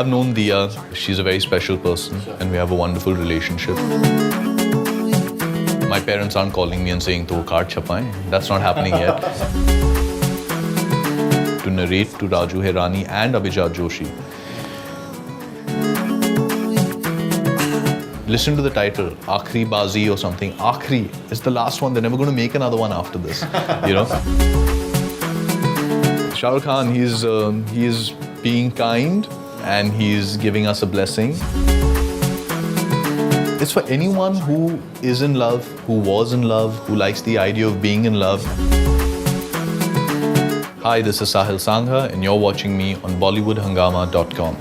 I've known Dia. She's a very special person and we have a wonderful relationship. My parents aren't calling me and saying, "To card chapaye." That's not happening yet. To narrate to Raju Hirani and Abhijat Joshi. Listen to the title, Aakhri Bazi or something. Aakhri is the last one. They're never going to make another one after this, you know. Shah Rukh Khan, he's being kind and he's giving us a blessing. It's for anyone who is in love, who was in love, who likes the idea of being in love. Hi, this is Sahil Sangha and you're watching me on BollywoodHungama.com.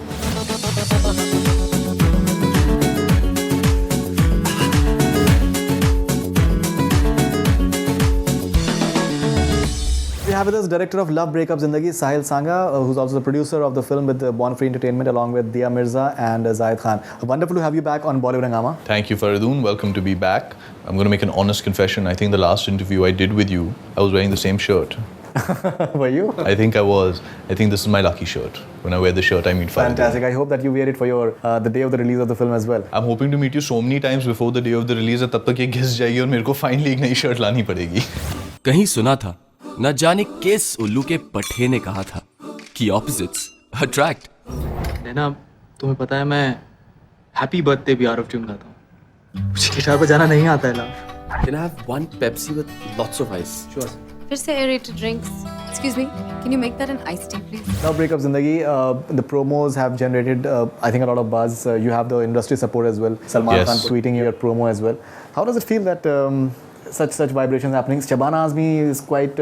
We have with us director of Love Breakups Zindagi, Sahil Sangha, who's also the producer of the film with Born Free Entertainment along with Dia Mirza and Zayed Khan. Wonderful to have you back on Bollywood Hungama. Thank you, Faridoon. Welcome to be back. I'm going to make an honest confession. I think the last interview I did with you, I was wearing the same shirt. Were you? I think I was. I think this is my lucky shirt. When I wear the shirt, I meet Faridoon. Fantastic. I hope that you wear it for your the day of the release of the film as well. I'm hoping to meet you so many times before the day of the release that तब तक ये घिस जाएगी और मेरे को finally एक नई shirt लानी पड़ेगी. कहीं सुना था, न जाने किस उल्लू के पट्टे ने कहा था कि opposites attract. नैना, तुम्हें पता है मैं हैप्पी बर्थडे भी आउट ऑफ ट्यून गाता हूँ. मुझे गिटार बजाना नहीं आता है love. Can I have one Pepsi with lots of ice? Sure. फिर से aerated drinks. Excuse me, can you make that an iced tea, please? Love Breakups Zindagi, the promos have generated, I think, a lot of buzz. You have the industry support as well. Salman Khan tweeting your promo as well. How does it feel that such vibrations happening? Shabana Azmi is quite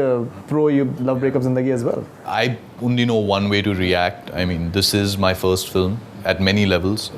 pro Love Breakups Zindagi as well. I only know one way to react. I mean, this is my first film at many levels.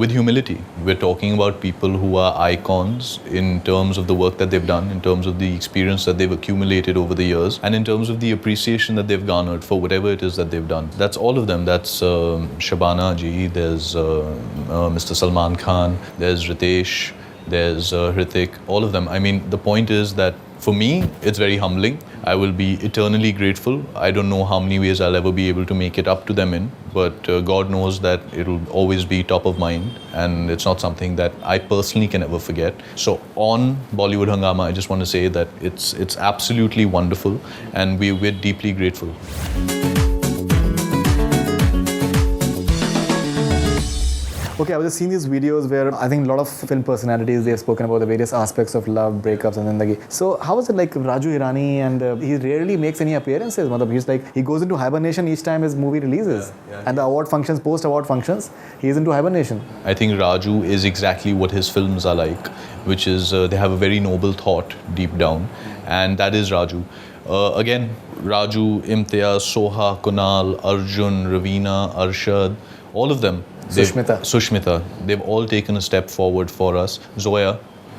With humility. We're talking about people who are icons in terms of the work that they've done, in terms of the experience that they've accumulated over the years, and in terms of the appreciation that they've garnered for whatever it is that they've done. That's all of them. That's Shabana ji, there's Mr. Salman Khan, there's Ritesh, there's Hrithik, all of them. I mean, the point is that for me, it's very humbling. I will be eternally grateful. I don't know how many ways I'll ever be able to make it up to them in, but God knows that it'll always be top of mind and it's not something that I personally can ever forget. So on Bollywood Hungama, I just want to say that it's absolutely wonderful and we're deeply grateful. Okay, I was just seeing these videos where I think a lot of film personalities, they've spoken about the various aspects of love, breakups and Zindagi. So how is it like Raju Hirani and he rarely makes any appearances? He's like, he goes into hibernation each time his movie releases. And the award functions, post-award functions, he's into hibernation. I think Raju is exactly what his films are like, which is they have a very noble thought deep down. And that is Raju. Again, Raju, Imtiaz, Soha, Kunal, Arjun, Ravina, Arshad, all of them. Sushmita. They've all taken a step forward for us. Zoya,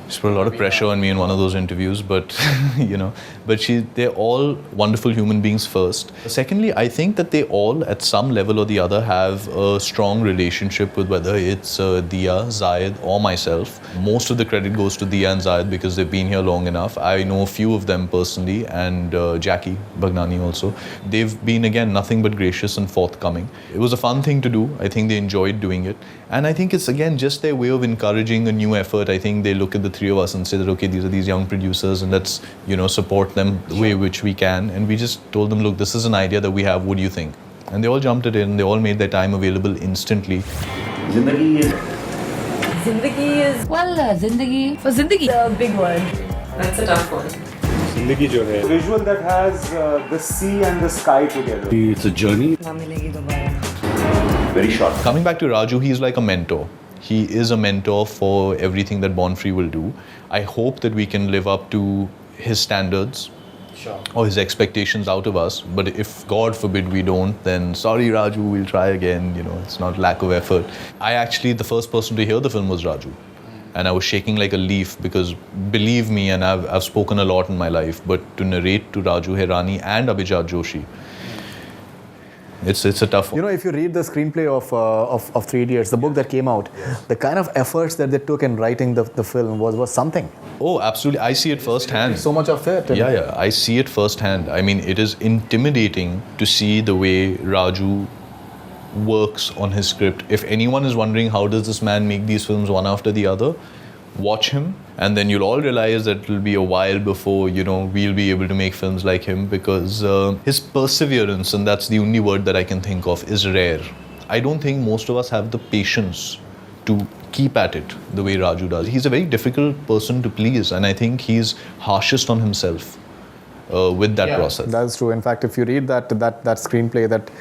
she put a lot of pressure on me in one of those interviews, but you know, but they're all wonderful human beings first. Secondly, I think that they all, at some level or the other, have a strong relationship with whether it's Dia, Zayed, or myself. Most of the credit goes to Dia and Zayed because they've been here long enough. I know a few of them personally, and Jackie Bhagnani also. They've been, again, nothing but gracious and forthcoming. It was a fun thing to do. I think they enjoyed doing it. And I think it's, again, just their way of encouraging a new effort. I think they look at the three of us and say that, okay, these are these young producers and let's, you know, support them the way which we can. And we just told them, look, this is an idea that we have. What do you think? And they all jumped it in. They all made their time available instantly. Zindagi is... Well, Zindagi. For Zindagi, the big word. That's a tough one. Zindagi jo hai. Visual that has the sea and the sky together. It's a journey. Very short. Coming back to Raju, he's like a mentor. He is a mentor for everything that Born Free will do. I hope that we can live up to his standards or his expectations out of us. But if, God forbid, we don't, then sorry, Raju, we'll try again. You know, it's not lack of effort. The first person to hear the film was Raju. And I was shaking like a leaf because, believe me, and I've spoken a lot in my life, but to narrate to Raju Hirani and Abhijat Joshi, it's a tough one. You know, if you read the screenplay of 3 Idiots, the book that came out, the kind of efforts that they took in writing the film was something. Oh, absolutely. I see it firsthand. So much of it. Yeah. I see it firsthand. I mean, it is intimidating to see the way Raju works on his script. If anyone is wondering how does this man make these films one after the other, watch him, and then you'll all realize that it'll be a while before, you know, we'll be able to make films like him, because his perseverance, and that's the only word that I can think of, is rare. I don't think most of us have the patience to keep at it the way Raju does. He's a very difficult person to please, and I think he's harshest on himself with that process. That's true. In fact, if you read that screenplay, that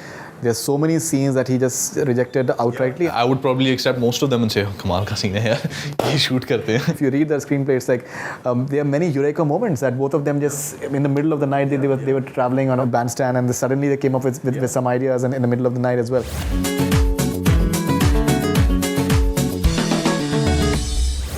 there's so many scenes that he just rejected outrightly. I would probably accept most of them and say, oh, kamal ka scene hai yaar, ye shoot karte hain. If you read that screenplay, it's like there are many eureka moments that both of them just in the middle of the night they were traveling on a bandstand, and suddenly they came up with some ideas, and in the middle of the night as well.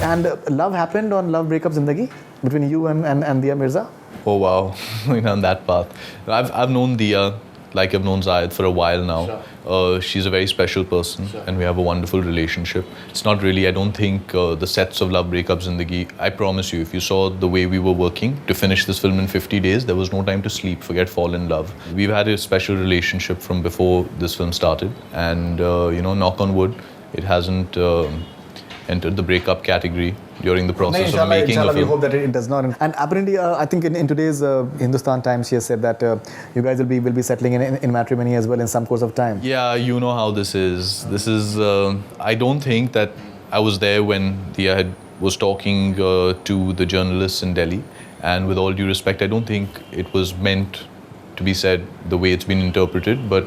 And love happened on Love Breakups Zindagi between you and Dia Mirza. Oh wow, you know, on that path. I've known Dia like I've known Zayed for a while now. She's a very special person, and we have a wonderful relationship. It's not really, I don't think the sets of Love Breakups Zindagi, I promise you, if you saw the way we were working to finish this film in 50 days, there was no time to sleep, forget fall in love. We've had a special relationship from before this film started, and you know, knock on wood, it hasn't entered the breakup category during the process of making a film. We hope that it does not. And apparently, I think in today's Hindustan Times, she has said that you guys will be settling in matrimony as well in some course of time. Yeah, you know how this is. This is. I don't think that I was there when Dia was talking to the journalists in Delhi. And with all due respect, I don't think it was meant to be said the way it's been interpreted. But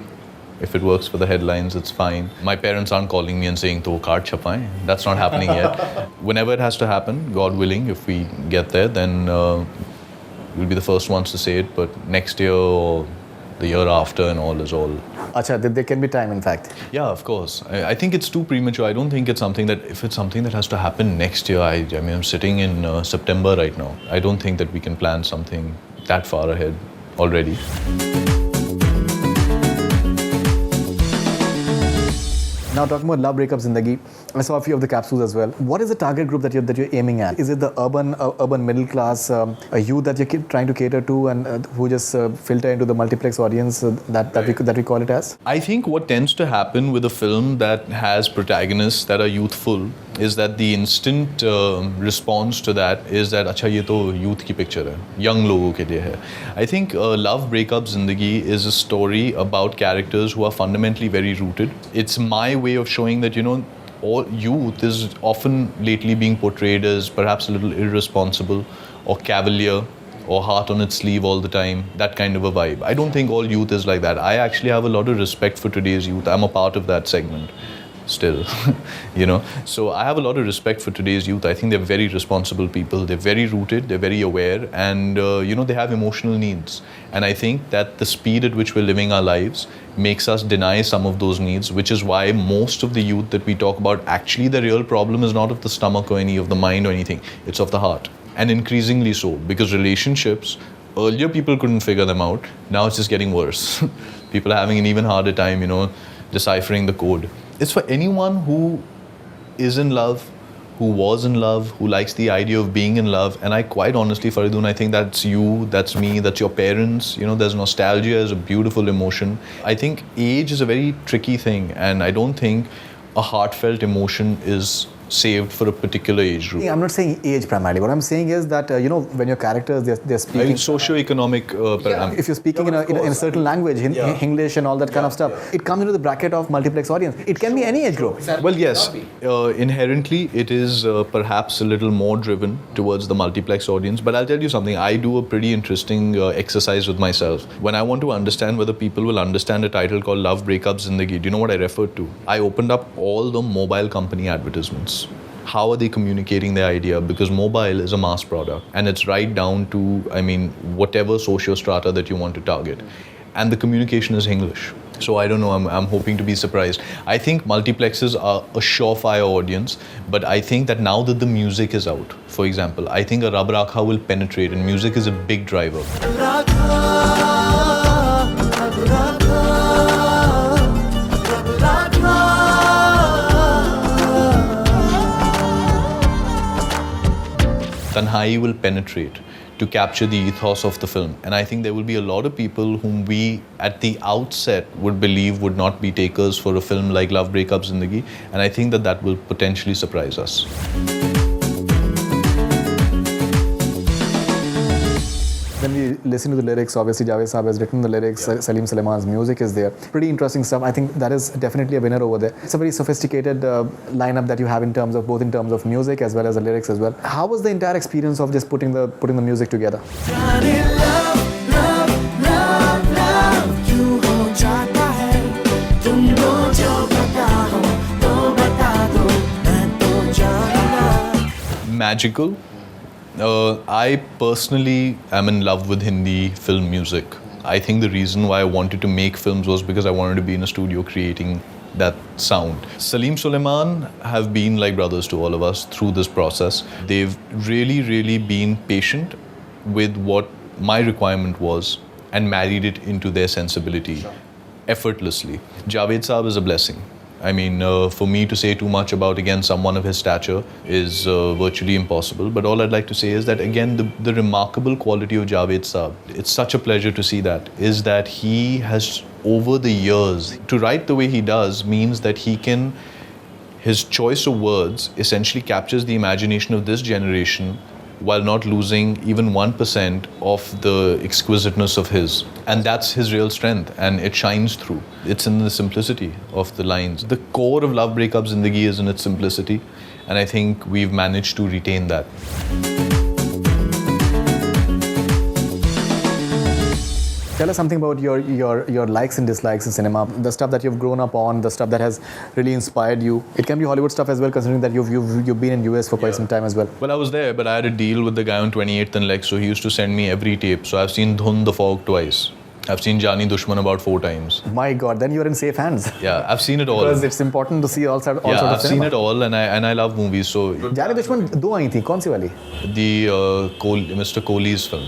if it works for the headlines, it's fine. My parents aren't calling me and saying, "To card chapaye." That's not happening yet. Whenever it has to happen, God willing, if we get there, then we'll be the first ones to say it. But next year or the year after and all is all. Acha, there can be time, in fact. Yeah, of course. I think it's too premature. I don't think it's something that, if it's something that has to happen next year, I mean, I'm sitting in September right now. I don't think that we can plan something that far ahead already. Now talking about Love Breakups Zindagi, I saw a few of the capsules as well. What is the target group that you're aiming at? Is it the urban middle class youth that you're trying to cater to, and who just filter into the multiplex audience that we call it as? I think what tends to happen with a film that has protagonists that are youthful is that the instant response to that is that acha ye to youth ki picture hai, young logo ke liye hai. I think Love Breakups Zindagi is a story about characters who are fundamentally very rooted. It's my way of showing that, you know, all youth is often lately being portrayed as perhaps a little irresponsible or cavalier or heart on its sleeve all the time, that kind of a vibe. I don't think all youth is like that. I actually have a lot of respect for today's youth. I'm a part of that segment still, you know. So I have a lot of respect for today's youth. I think they're very responsible people. They're very rooted, they're very aware, and you know, they have emotional needs. And I think that the speed at which we're living our lives makes us deny some of those needs, which is why most of the youth that we talk about, actually the real problem is not of the stomach or any of the mind or anything, it's of the heart. And increasingly so, because relationships, earlier people couldn't figure them out, now it's just getting worse. People are having an even harder time, you know, deciphering the code. It's for anyone who is in love, who was in love, who likes the idea of being in love. And I quite honestly, Faridoon, I think that's you, that's me, that's your parents. You know, there's nostalgia as a beautiful emotion. I think age is a very tricky thing, and I don't think a heartfelt emotion is saved for a particular age group. I'm not saying age primarily. What I'm saying is that, you know, when your characters, they're speaking... Socio-economic if you're speaking in a certain language, English and all that kind of stuff, it comes into the bracket of multiplex audience. It can be any age group. Well, yes. Inherently, it is perhaps a little more driven towards the multiplex audience. But I'll tell you something. I do a pretty interesting exercise with myself. When I want to understand whether people will understand a title called Love Breakups Zindagi, do you know what I referred to? I opened up all the mobile company advertisements. How are they communicating their idea? Because mobile is a mass product, and it's right down to, I mean, whatever socio-strata that you want to target. And the communication is English. So I don't know, I'm hoping to be surprised. I think multiplexes are a surefire audience, but I think that now that the music is out, for example, I think a Rab Rakha will penetrate, and music is a big driver. Tanhai will penetrate. to capture the ethos of the film. And I think there will be a lot of people whom we at the outset would believe would not be takers for a film like Love Breakups Zindagi, and I think that will potentially surprise us. When we listen to the lyrics, obviously Javed Saab has written the lyrics, Salim Sulaiman's music is there. Pretty interesting stuff. I think that is definitely a winner over there. It's a very sophisticated lineup that you have in terms of both in terms of music as well as the lyrics as well. How was the entire experience of just putting the music together? Magical. I personally am in love with Hindi film music. I think the reason why I wanted to make films was because I wanted to be in a studio creating that sound. Salim Sulaiman have been like brothers to all of us through this process. They've really been patient with what my requirement was and married it into their sensibility effortlessly. Javed Saab is a blessing. I mean, for me to say too much about, again, someone of his stature is virtually impossible. But all I'd like to say is that, again, the remarkable quality of Javed Saab, it's such a pleasure to see that, is that he has, over the years, to write the way he does means that his choice of words essentially captures the imagination of this generation while not losing even 1% of the exquisiteness of his. And that's his real strength, and it shines through. It's in the simplicity of the lines. The core of Love Breakups Zindagi is in its simplicity, and I think we've managed to retain that. Tell us something about your likes and dislikes in cinema, the stuff that you've grown up on, the stuff that has really inspired you. It can be Hollywood stuff as well, considering that you've been in US for quite some time as well. Well, I was there, but I had a deal with the guy on 28th and Lex, so he used to send me every tape. So I've seen Dhund the Fog twice. I've seen Jani Dushman about 4 times. My God, then you're in safe hands. Yeah, I've seen it all. Because it's important to see all sorts of cinema. I've seen it all, and I love movies. So Jani Dushman 2 आई थी, कौन सी वाली? the Mr. Kohli's film.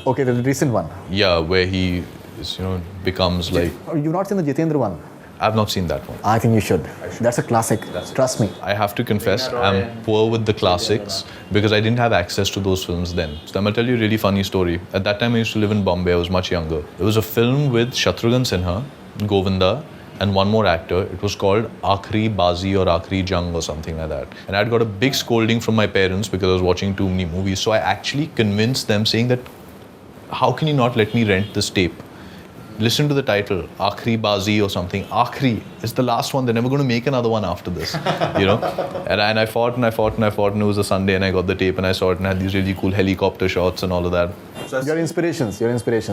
Okay, the recent one. Yeah, where he is, becomes like. You've not seen the Jitendra one? I've not seen that one. I think you should. That's a classic. Trust me. I have to confess, I'm poor with the classics because I didn't have access to those films then. So I'm going to tell you a really funny story. At that time, I used to live in Bombay. I was much younger. There was a film with Shatrughan Sinha, Govinda, and one more actor. It was called Aakhri Bazi or Aakhri Jang or something like that. And I'd got a big scolding from my parents because I was watching too many movies. So I actually convinced them saying that, how can you not let me rent this tape? Listen to the title, Aakhri Bazi or something. Aakhri is the last one. They're never going to make another one after this, And I fought and it was a Sunday and I got the tape and I saw it and had these really cool helicopter shots and all of that. Your inspirations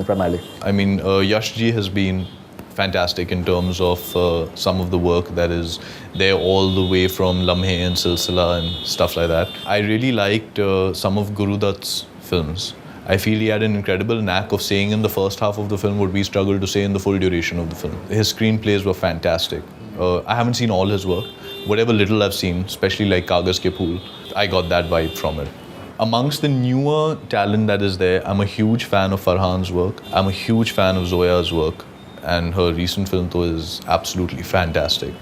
primarily. I mean, Yash Ji has been fantastic in terms of some of the work that is there all the way from Lamhe and Silsila and stuff like that. I really liked some of Guru Dutt's films. I feel he had an incredible knack of saying in the first half of the film what we struggled to say in the full duration of the film. His screenplays were fantastic. I haven't seen all his work. Whatever little I've seen, especially like Kagaz Ke Phool, I got that vibe from it. Amongst the newer talent that is there, I'm a huge fan of Farhan's work. I'm a huge fan of Zoya's work. And her recent film though is absolutely fantastic.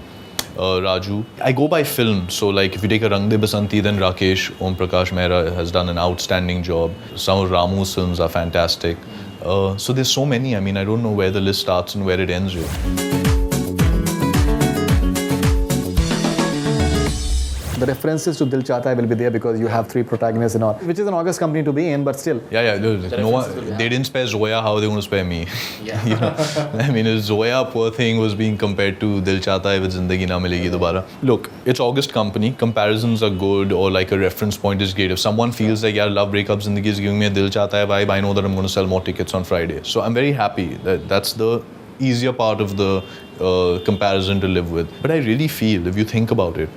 Raju. I go by film, so like if you take a Rang De Basanti, then Rakesh Om Prakash Mehra has done an outstanding job. Some of Ramu's films are fantastic. So there's so many, I mean, I don't know where the list starts and where it ends with. The references to Dil Chahta Hai will be there because you have 3 protagonists and all, which is an August company to be in, but still. Yeah. No one, they didn't spare Zoya, how are they going to spare me? I mean, Zoya, poor thing, was being compared to Dil Chahta Hai with Zindagi Na Milegi Dobara. Look, it's August company. Comparisons are good, or like a reference point is great. If someone feels like, yeah, Love Breakups Zindagi is giving me a Dil Chahta Hai vibe, I know that I'm going to sell more tickets on Friday. So I'm very happy that that's the easier part of the comparison to live with. But I really feel, if you think about it,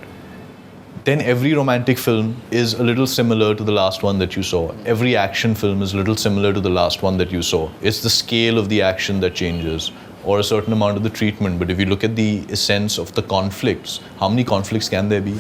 then every romantic film is a little similar to the last one that you saw. Every action film is a little similar to the last one that you saw. It's the scale of the action that changes, or a certain amount of the treatment. But if you look at the essence of the conflicts, how many conflicts can there be?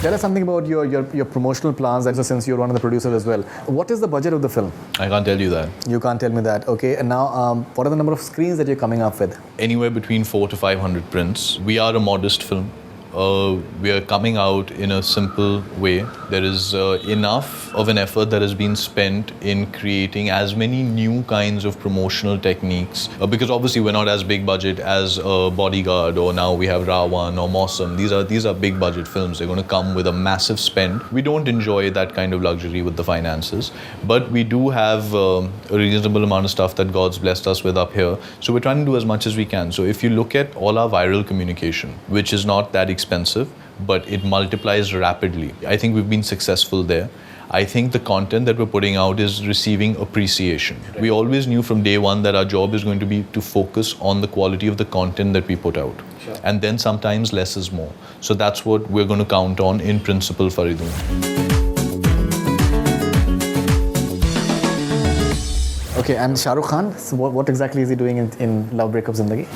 Tell us something about your promotional plans, and so since you're one of the producers as well. What is the budget of the film? I can't tell you that. You can't tell me that. Okay, and now what are the number of screens that you're coming up with? Anywhere between 400 to 500 prints. We are a modest film. we are coming out in a simple way. There is enough of an effort that has been spent in creating as many new kinds of promotional techniques, because obviously we're not as big budget as Bodyguard, or now we have Rawan or Mausam. These are big budget films. They're going to come with a massive spend. We don't enjoy that kind of luxury with the finances, but we do have a reasonable amount of stuff that God's blessed us with up here. So we're trying to do as much as we can. So if you look at all our viral communication, which is not that expensive, but it multiplies rapidly, I think we've been successful there. I think the content that we're putting out is receiving appreciation. We always knew from day one that our job is going to be to focus on the quality of the content that we put out. Sure. And then sometimes less is more. So that's what we're going to count on in principle, Faridoon. Okay, and Shah Rukh Khan, so what exactly is he doing in Love Breakups Zindagi?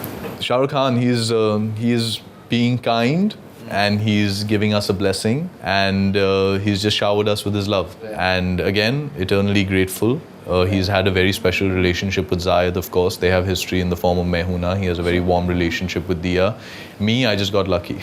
Shah Rukh Khan, he's being kind, and he's giving us a blessing, and he's just showered us with his love. And again, eternally grateful. He's had a very special relationship with Zayed, of course. They have history in the form of Mehuna. He has a very warm relationship with Dia. Me, I just got lucky.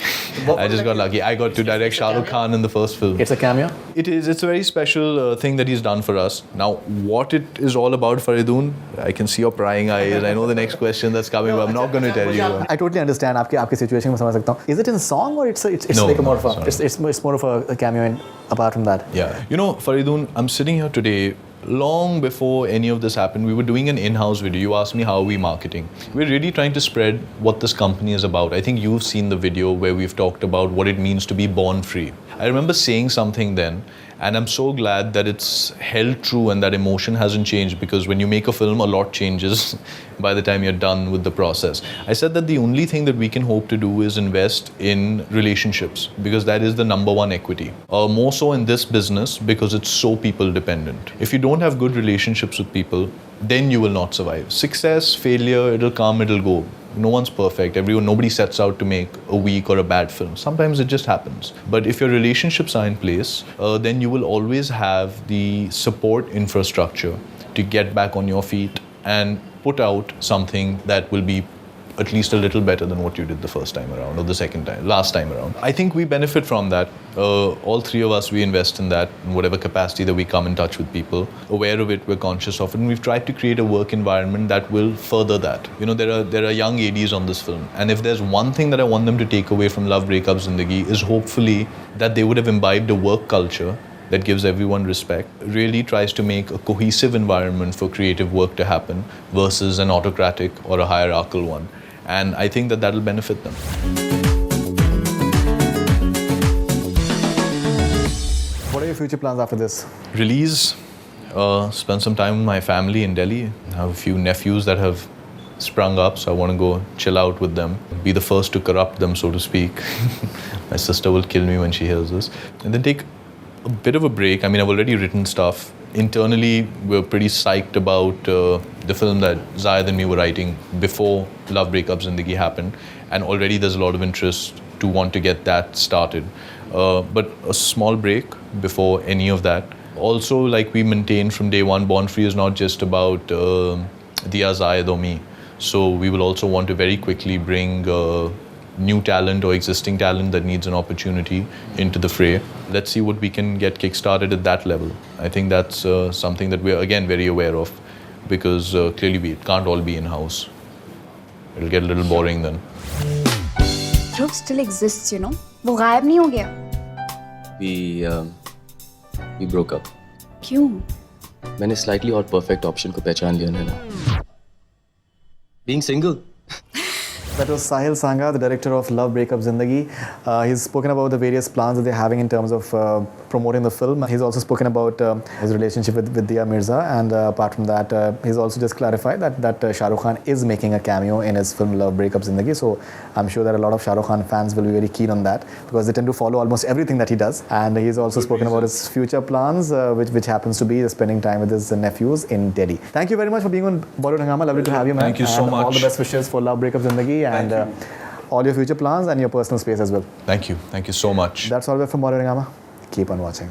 I got to direct Shah Rukh Khan in the first film. It's a cameo? It is. It's a very special thing that he's done for us. Now, what it is all about, Faridoon, I can see your prying eyes. I know the next question that's coming, but I'm not going to tell you. I totally understand. आपके situation में समझ सकता हूँ. Is it in song or it's No, like more no, of a it's more of a cameo in, apart from that? Yeah. You know, Faridoon, I'm sitting here today. Long before any of this happened, we were doing an in-house video. You asked me how are we marketing. We're really trying to spread what this company is about. I think you've seen the video where we've talked about what it means to be born free. I remember saying something then, and I'm so glad that it's held true and that emotion hasn't changed, because when you make a film, a lot changes by the time you're done with the process. I said that the only thing that we can hope to do is invest in relationships, because that is the number one equity. More so in this business, because it's so people dependent. If you don't have good relationships with people, then you will not survive. Success, failure, it'll come, it'll go. No one's perfect. Nobody sets out to make a weak or a bad film. Sometimes it just happens. But if your relationships are in place, then you will always have the support infrastructure to get back on your feet and put out something that will be at least a little better than what you did the first time around, or the last time around. I think we benefit from that. All three of us, we invest in that in whatever capacity that we come in touch with people. Aware of it, we're conscious of it, and we've tried to create a work environment that will further that. You know, there are young ADs on this film, and if there's one thing that I want them to take away from Love Breakups Zindagi is hopefully that they would have imbibed a work culture that gives everyone respect, really tries to make a cohesive environment for creative work to happen versus an autocratic or a hierarchical one. And I think that that'll benefit them. What are your future plans after this? Release, spend some time with my family in Delhi. I have a few nephews that have sprung up, so I want to go chill out with them. Be the first to corrupt them, so to speak. My sister will kill me when she hears this. And then take a bit of a break. I mean, I've already written stuff. Internally, we're pretty psyched about the film that Zayed and me were writing before Love Breakups Zindagi happened. And already there's a lot of interest to want to get that started. But a small break before any of that. Also, like we maintain from day one, Born Free is not just about Dia, Zayed or me. So we will also want to very quickly bring new talent or existing talent that needs an opportunity into the fray. Let's see what we can get kickstarted at that level. I think that's something that we're again very aware of, because clearly it can't all be in-house. It'll get a little boring then. Dhruv still exists, you know. वो गायब नहीं हो गया. We broke up. क्यों? मैंने slightly और perfect option को पहचान लिया ना. Being single. That was Sahil Sangha, the director of Love Breakups Zindagi. He's spoken about the various plans that they're having in terms of promoting the film. He's also spoken about his relationship with Dia Mirza, and apart from that, he's also just clarified that Shah Rukh Khan is making a cameo in his film Love Breakups Zindagi. So I'm sure that a lot of Shah Rukh Khan fans will be very keen on that, because they tend to follow almost everything that he does. And he's also spoken about his future plans, which happens to be spending time with his nephews in Delhi. Thank you very much for being on Bollywood Hungama. Lovely to have you, man. Thank you so much. All the best wishes for Love Breakups Zindagi, and all your future plans and your personal space as well. Thank you. Thank you so much. That's all we have from Bollywood Hungama. Keep on watching.